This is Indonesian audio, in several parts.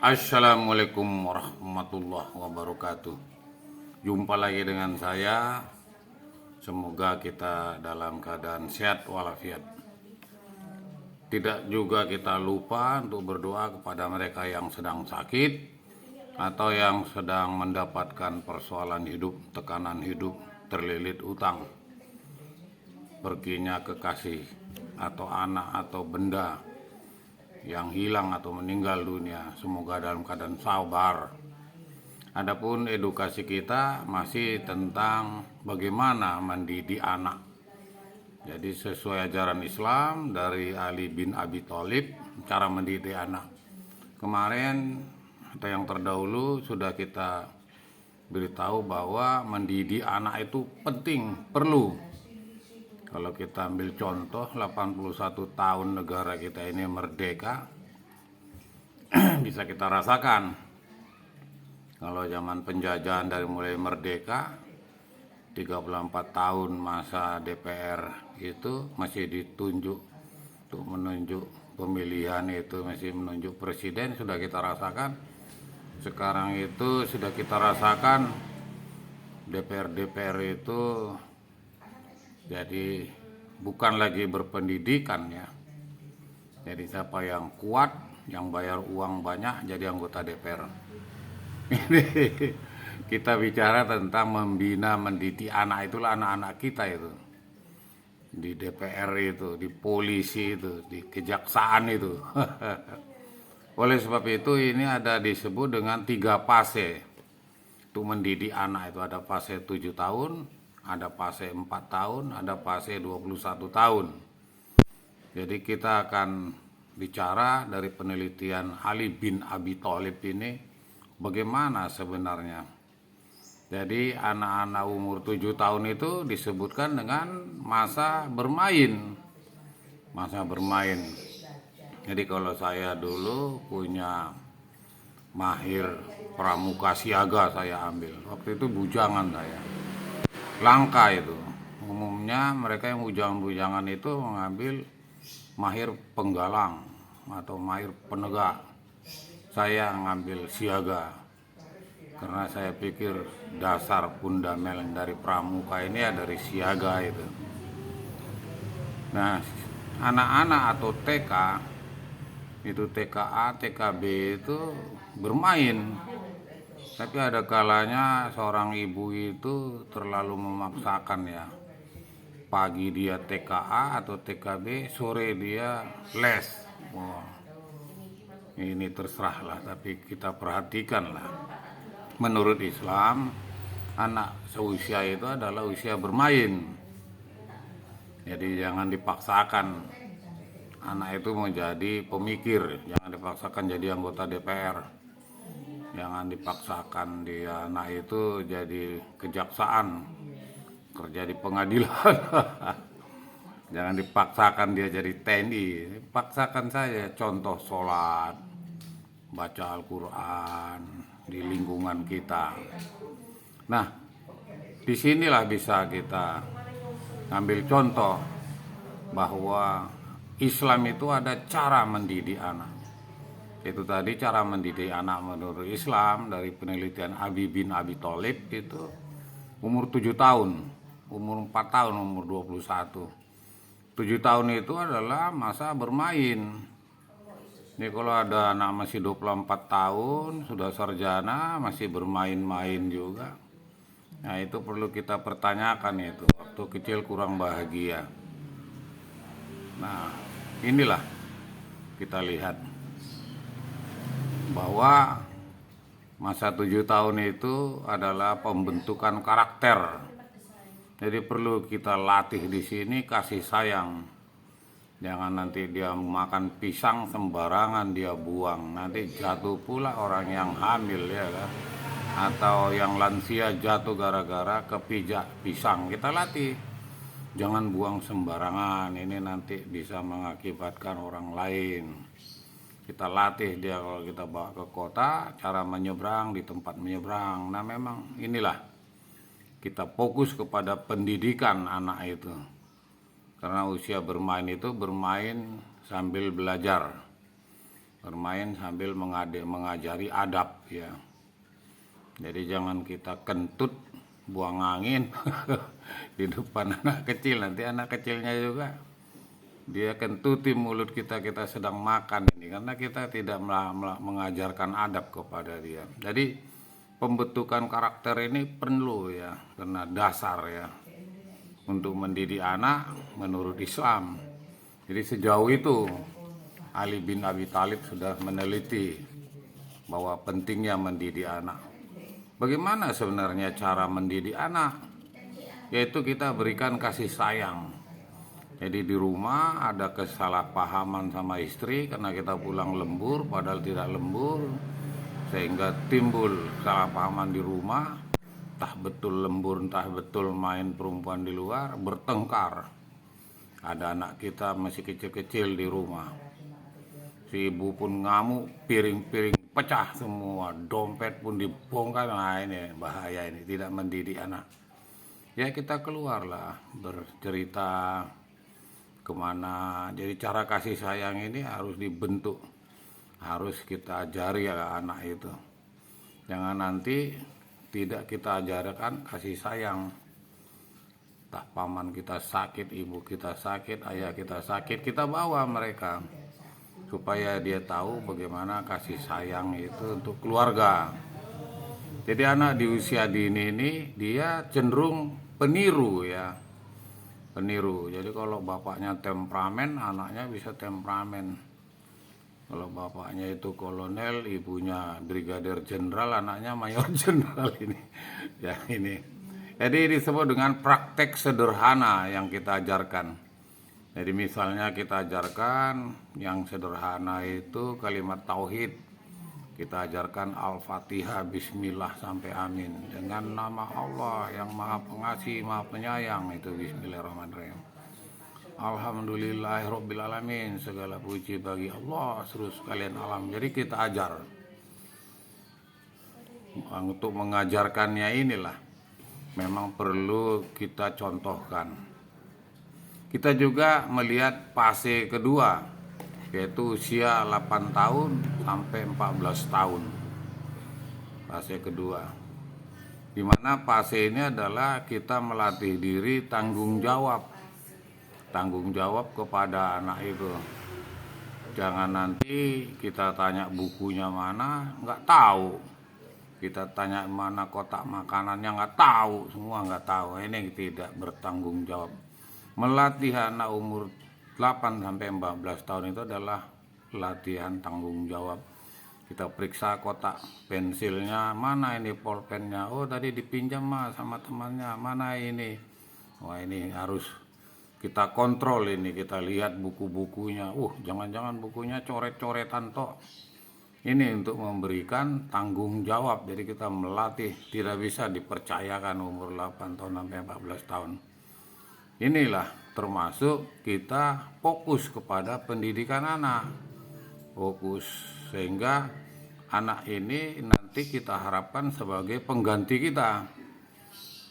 Assalamualaikum warahmatullahi wabarakatuh. Jumpa lagi dengan saya. Semoga kita dalam keadaan sehat walafiat. Tidak juga kita lupa untuk berdoa kepada mereka yang sedang sakit atau yang sedang mendapatkan persoalan hidup, tekanan hidup, terlilit utang, perginya kekasih atau anak atau benda yang hilang atau meninggal dunia. Semoga dalam keadaan sabar. Adapun edukasi kita masih tentang bagaimana mendidik anak. Jadi sesuai ajaran Islam dari Ali bin Abi Thalib, cara mendidik anak. Kemarin atau yang terdahulu sudah kita beritahu bahwa mendidik anak itu penting, perlu. Kalau kita ambil contoh 81 tahun negara kita ini merdeka, bisa kita rasakan. Kalau zaman penjajahan dari mulai merdeka, 34 tahun masa DPR itu masih ditunjuk untuk menunjuk pemilihan, itu masih menunjuk presiden, sudah kita rasakan. Sekarang itu sudah kita rasakan DPR itu jadi bukan lagi berpendidikan ya. Jadi siapa yang kuat, yang bayar uang banyak jadi anggota DPR. Ini kita bicara tentang membina, mendidik anak, itulah anak-anak kita itu. Di DPR itu, di polisi itu, di kejaksaan itu. Oleh sebab itu ini ada disebut dengan 3 fase. Untuk mendidik anak itu ada fase 7 tahun, ada fase 4 tahun, ada fase 21 tahun. Jadi kita akan bicara dari penelitian Ali bin Abi Thalib ini, bagaimana sebenarnya. Jadi anak-anak umur 7 tahun itu disebutkan dengan masa bermain. Masa bermain. Jadi kalau saya dulu punya mahir pramuka siaga saya ambil. Waktu itu bujangan saya. Langka itu. Umumnya mereka yang bujangan-bujangan itu mengambil mahir penggalang atau mahir penegak. Saya ngambil siaga. Karena saya pikir dasar fundamental dari pramuka ini ya dari siaga itu. Nah, anak-anak atau TK itu TKA, TKB itu bermain. Tapi ada kalanya seorang ibu itu terlalu memaksakan ya. Pagi dia TKA atau TKB, sore dia les. Wah, ini terserahlah, tapi kita perhatikanlah. Menurut Islam, anak seusia itu adalah usia bermain. Jadi jangan dipaksakan anak itu menjadi pemikir, jangan dipaksakan jadi anggota DPR. Jangan dipaksakan dia anak itu jadi kejaksaan, kerja di pengadilan. Jangan dipaksakan dia jadi TNI. Paksakan saja contoh sholat, baca Al-Quran di lingkungan kita. Nah, disinilah bisa kita ambil contoh bahwa Islam itu ada cara mendidik anak. Itu tadi cara mendidik anak menurut Islam dari penelitian Ali bin Abi Thalib itu umur 7 tahun, umur 4 tahun, umur 21. 7 tahun itu adalah masa bermain. Ini kalau ada anak masih 24 tahun, sudah sarjana, masih bermain-main juga. Nah itu perlu kita pertanyakan itu, waktu kecil kurang bahagia. Nah inilah kita lihat bahwa masa 7 tahun itu adalah pembentukan karakter. Jadi perlu kita latih di sini kasih sayang. Jangan nanti dia makan pisang sembarangan dia buang. Nanti jatuh pula orang yang hamil ya kan. Atau yang lansia jatuh gara-gara kepijak pisang. Kita latih. Jangan buang sembarangan. Ini nanti bisa mengakibatkan orang lain. Kita latih dia kalau kita bawa ke kota, cara menyeberang di tempat menyeberang. Nah memang inilah kita fokus kepada pendidikan anak itu. Karena usia bermain itu bermain sambil belajar. bermain sambil mengajari adab ya. Jadi jangan kita kentut buang angin di depan anak kecil, nanti anak kecilnya juga dia kentuti mulut kita sedang makan ini, karena kita tidak mengajarkan adab kepada dia. Jadi pembentukan karakter ini perlu ya, karena dasar ya untuk mendidik anak menurut Islam. Jadi sejauh itu Ali bin Abi Thalib sudah meneliti bahwa pentingnya mendidik anak. Bagaimana sebenarnya cara mendidik anak? Yaitu kita berikan kasih sayang. Jadi di rumah ada kesalahpahaman sama istri karena kita pulang lembur padahal tidak lembur, sehingga timbul kesalahpahaman di rumah, entah betul lembur entah betul main perempuan di luar, bertengkar. Ada anak kita masih kecil-kecil di rumah, si ibu pun ngamuk, piring-piring pecah semua, dompet pun dibongkar. Nah ini bahaya, ini tidak mendidik anak. Ya kita keluarlah bercerita kemana. Jadi cara kasih sayang ini harus dibentuk, harus kita ajari ya anak itu. Jangan nanti tidak kita ajarkan kasih sayang. Tak paman kita sakit, ibu kita sakit, ayah kita sakit, kita bawa mereka supaya dia tahu bagaimana kasih sayang itu untuk keluarga. Jadi anak di usia dini ini dia cenderung peniru ya. Peniru. Jadi kalau bapaknya temperamen, anaknya bisa temperamen. Kalau bapaknya itu kolonel, ibunya brigadir jenderal, anaknya mayor jenderal ini. Ya ini. Jadi disebut dengan praktek sederhana yang kita ajarkan. Jadi misalnya kita ajarkan yang sederhana itu kalimat tauhid. Kita ajarkan Al-Fatihah, Bismillah sampai amin. Dengan nama Allah yang maha pengasih, maha penyayang, itu Bismillahirrahmanirrahim. Alhamdulillahirrabbilalamin, segala puji bagi Allah seluruh sekalian alam. Jadi kita ajar. Untuk mengajarkannya inilah memang perlu kita contohkan. Kita juga melihat fase kedua, yaitu usia 8 tahun sampai 14 tahun. Fase kedua, di mana fase ini adalah kita melatih diri tanggung jawab kepada anak itu. Jangan nanti kita tanya bukunya mana, nggak tahu. Kita tanya mana kotak makanannya, nggak tahu, semua nggak tahu. Ini tidak bertanggung jawab. Melatih anak umur 8 sampai 14 tahun itu adalah latihan tanggung jawab. Kita periksa kotak pensilnya, mana ini pulpennya, oh tadi dipinjam sama temannya, mana ini, wah ini harus kita kontrol ini, kita lihat buku-bukunya, jangan-jangan bukunya coret-coretan toh. Ini untuk memberikan tanggung jawab. Jadi kita melatih, tidak bisa dipercayakan umur 8 tahun sampai 14 tahun. Inilah termasuk kita fokus kepada pendidikan anak. Fokus sehingga anak ini nanti kita harapkan sebagai pengganti kita.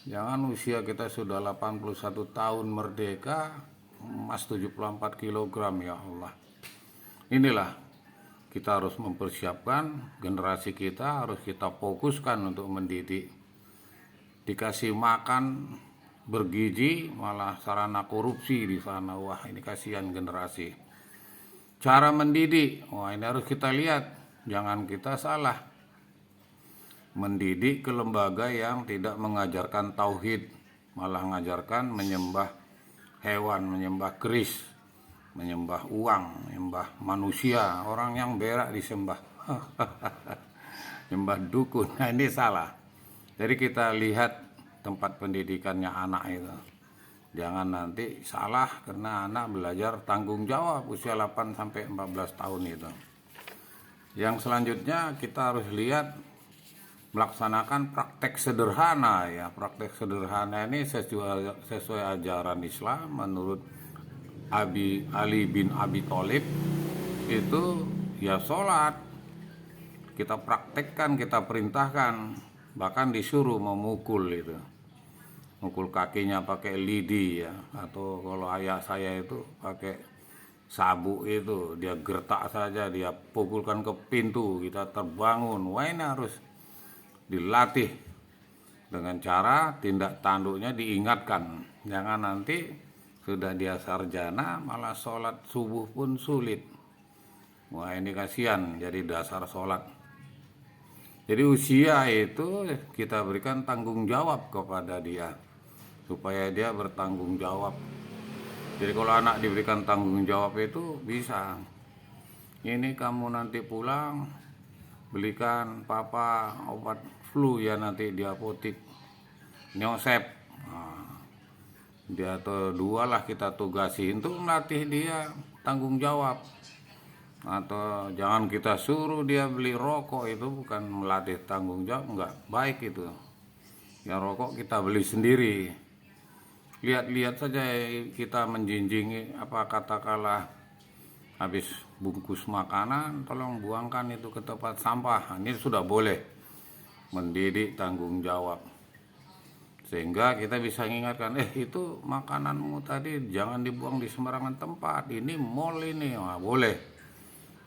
Jangan usia kita sudah 81 tahun merdeka, emas 74 kg ya Allah. Inilah kita harus mempersiapkan generasi kita, harus kita fokuskan untuk mendidik. Dikasih makan bergizi malah sarana korupsi di sana. Wah ini kasihan generasi. Cara mendidik, wah ini harus kita lihat, jangan kita salah mendidik ke lembaga yang tidak mengajarkan tauhid, malah mengajarkan menyembah hewan, menyembah keris, menyembah uang, menyembah manusia, orang yang berak disembah. Menyembah dukun. Nah ini salah. Jadi kita lihat tempat pendidikannya anak itu. Jangan nanti salah karena anak belajar tanggung jawab usia 8 sampai 14 tahun itu. Yang selanjutnya kita harus lihat melaksanakan praktek sederhana ya. Praktek sederhana ini sesuai ajaran Islam menurut Ali bin Abi Thalib itu ya sholat. Kita praktekkan, kita perintahkan, bahkan disuruh memukul itu. Mukul kakinya pakai lidi ya, atau kalau ayah saya itu pakai sabuk itu, dia gertak saja, dia pukulkan ke pintu, kita terbangun. Wah, ini harus dilatih dengan cara tindak tanduknya diingatkan. Jangan nanti sudah dia sarjana malah sholat subuh pun sulit. Wah, ini kasihan jadi dasar sholat. Jadi usia itu kita berikan tanggung jawab kepada dia, supaya dia bertanggung jawab. Jadi kalau anak diberikan tanggung jawab itu bisa. Ini kamu nanti pulang belikan papa obat flu ya nanti di apotik. Nyosep. Nah, dia atau dua lah kita tugasi untuk melatih dia tanggung jawab. Atau jangan kita suruh dia beli rokok, itu bukan melatih tanggung jawab, enggak baik itu. Ya rokok kita beli sendiri. Lihat-lihat saja kita menjinjingi apa katakanlah habis bungkus makanan tolong buangkan itu ke tempat sampah. Ini sudah boleh mendidik tanggung jawab. Sehingga kita bisa mengingatkan, itu makananmu tadi jangan dibuang di sembarangan tempat. Ini mall ini, nah, boleh.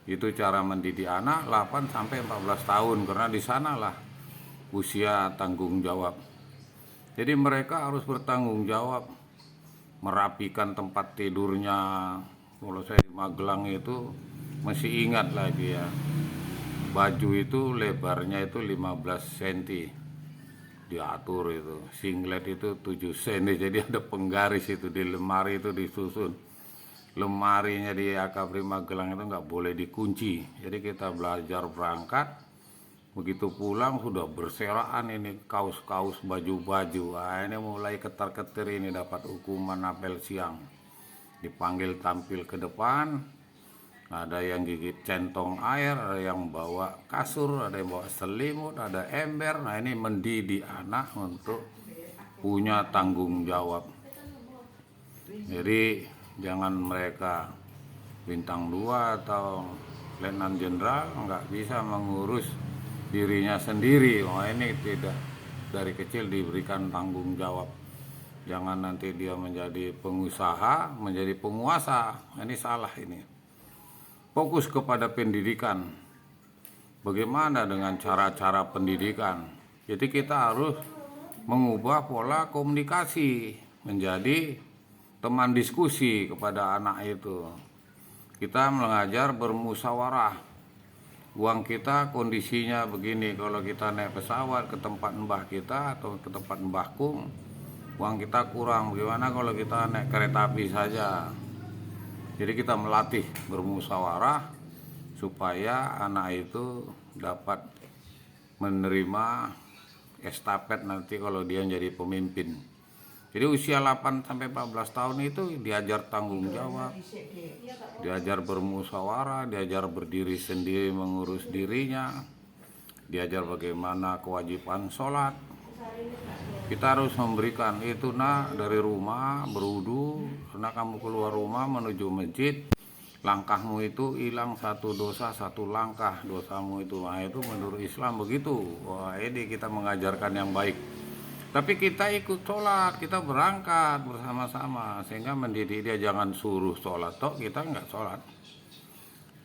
Itu cara mendidik anak 8 sampai 14 tahun karena di sanalah usia tanggung jawab. Jadi mereka harus bertanggung jawab merapikan tempat tidurnya. Kalau saya di Magelang itu masih ingat lagi ya. Baju itu lebarnya itu 15 cm. Diatur itu. Singlet itu 7 cm. Jadi ada penggaris itu di lemari itu disusun. Lemarinya di Akabri Magelang itu nggak boleh dikunci. Jadi kita belajar berangkat, begitu pulang sudah berserakan ini kaos-kaos, baju-baju. Ini mulai ketar-ketir ini dapat hukuman apel siang. Dipanggil tampil ke depan, ada yang gigit centong air, ada yang bawa kasur, ada yang bawa selimut, ada ember. Nah ini mendidik anak untuk punya tanggung jawab. Jadi jangan mereka bintang 2 atau letnan jenderal nggak bisa mengurus dirinya sendiri. Wah ini tidak, dari kecil diberikan tanggung jawab. Jangan nanti dia menjadi pengusaha, menjadi penguasa. Ini salah ini. Fokus kepada pendidikan. Bagaimana dengan cara-cara pendidikan? Jadi kita harus mengubah pola komunikasi menjadi teman diskusi kepada anak itu. Kita mengajar bermusyawarah. Uang kita kondisinya begini, kalau kita naik pesawat ke tempat mbah kita atau ke tempat mbahku, uang kita kurang. Bagaimana kalau kita naik kereta api saja? Jadi kita melatih bermusyawarah supaya anak itu dapat menerima estafet nanti kalau dia jadi pemimpin. Jadi usia 8 sampai 14 tahun itu diajar tanggung jawab, diajar bermusyawarah, diajar berdiri sendiri mengurus dirinya, diajar bagaimana kewajiban sholat. Kita harus memberikan itu dari rumah berwudu, karena kamu keluar rumah menuju masjid, langkahmu itu hilang satu dosa satu langkah dosamu itu. Nah itu menurut Islam begitu. Wah ini kita mengajarkan yang baik. Tapi kita ikut sholat, kita berangkat bersama-sama. Sehingga mendidik dia jangan suruh sholat, toh kita nggak sholat.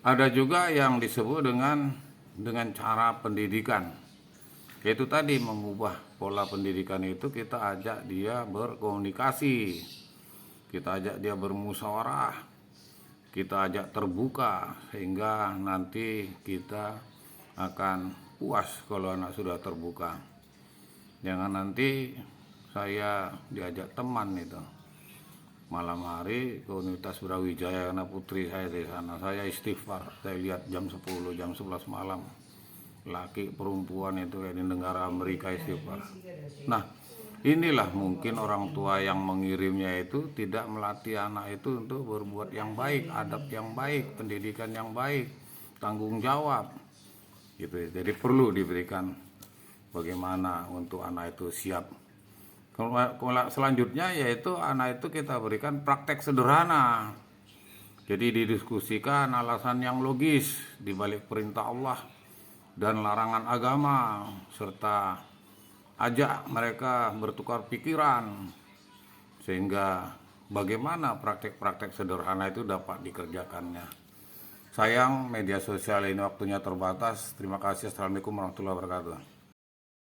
Ada juga yang disebut dengan cara pendidikan. Yaitu tadi mengubah pola pendidikan itu, kita ajak dia berkomunikasi. Kita ajak dia bermusyawarah. Kita ajak terbuka. Sehingga nanti kita akan puas kalau anak sudah terbuka. Jangan nanti saya diajak teman itu malam hari ke Universitas Brawijaya karena putri saya di sana. Saya istighfar, saya lihat jam 10, jam 11 malam laki perempuan itu kayak di negara Amerika istighfar. Nah inilah mungkin orang tua yang mengirimnya itu tidak melatih anak itu untuk berbuat yang baik, adab yang baik, pendidikan yang baik, tanggung jawab gitu. Jadi perlu diberikan bagaimana untuk anak itu siap. Selanjutnya yaitu anak itu kita berikan praktek sederhana. Jadi didiskusikan alasan yang logis di balik perintah Allah dan larangan agama, serta ajak mereka bertukar pikiran sehingga bagaimana praktek-praktek sederhana itu dapat dikerjakannya. Sayang media sosial ini waktunya terbatas. Terima kasih. Assalamualaikum warahmatullahi wabarakatuh.